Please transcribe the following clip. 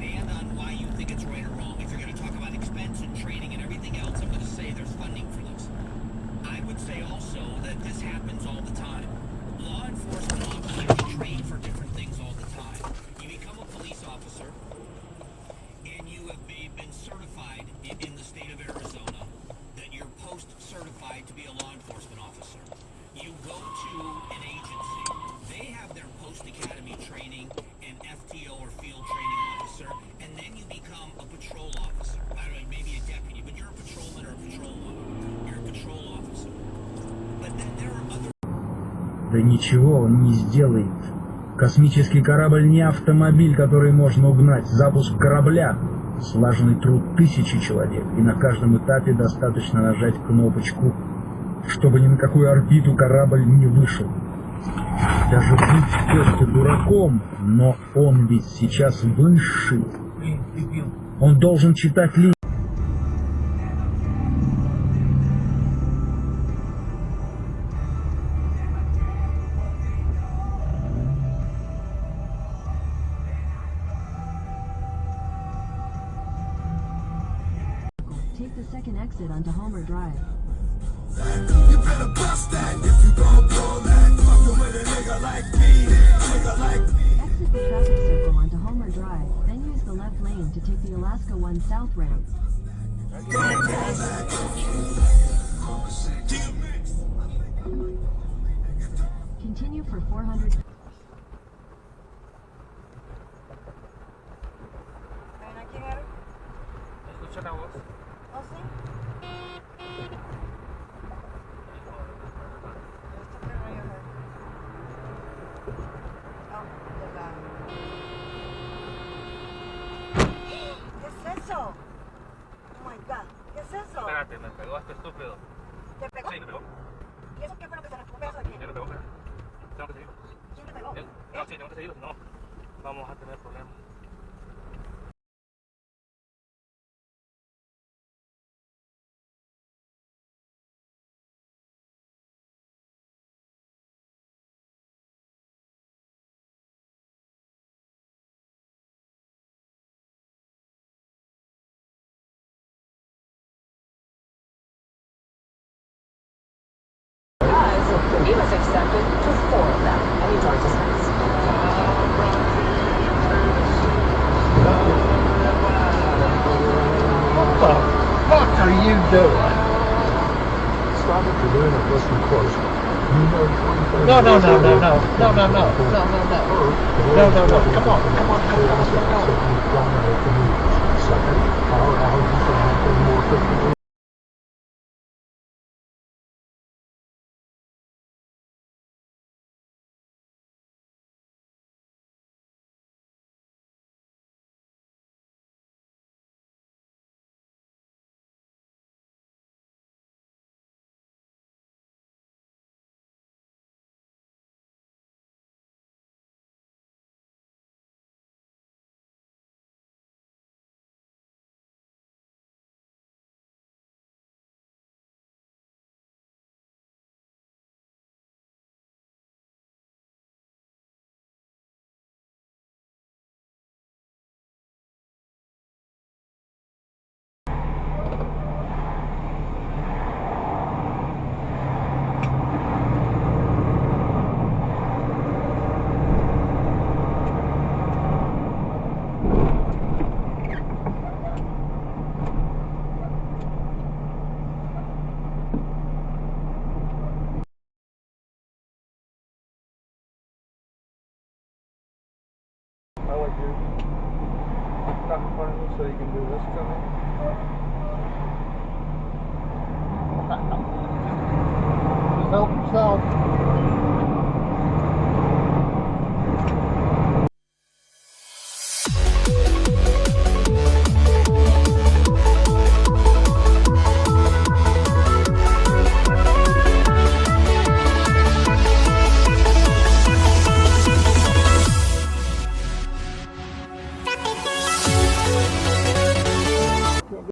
expand on why you think it's right or wrong. If you're going to talk about expense and training and everything else, I'm going to say there's funding for this. I would say also that this happens all the time. Law enforcement officers train for different things all the time. You become a police officer, and you have been certified in the state of Arizona that you're post-certified to be a law enforcement officer. You go to an agency. They have their post-academy training, an FTO or field training officer, and then you become a patrol officer. I don't know, maybe a deputy, but you're a patrolman or a patrolwoman. You're a patrol officer. But then there are other... Да ничего он не сделает. Космический корабль не автомобиль, который можно угнать. Запуск корабля – слаженный труд тысячи человек, и на каждом этапе достаточно нажать кнопочку, чтобы ни на какую орбиту корабль не вышел. Даже быть Костя дураком, но он ведь сейчас высший. Он должен читать линии. Take the second exit onto Homer Drive. You better bust that if you gon' pull that. Fuckin' with a nigga like me, nigga like me. Exit the traffic circle onto Homer Drive, then use the left lane to take the Alaska 1 South ramp. Continue for 400. Escucha la voz. ¿Oh, sí? Esto que rayos es. Oh, de la... ¿Qué es eso? Oh my God, ¿qué es eso? Espérate, me pegó este estúpido. ¿Te pegó? Sí, me pegó. ¿Y eso qué fue lo que se arrancó? ¿Un pedazo de quién? ¿Quién me pegó? Tengo que seguir. ¿Quién te pegó? ¿Él? No, sí, tengo que seguir. No, vamos a tener problemas. He was accepted to 4 of them, and he joins us next. What the fuck are you doing? Stop what you're doing and listen close. You know 23. No. No. Come on. Second, how you can happen more quickly. I like you. Not in front of me so you can do this to me.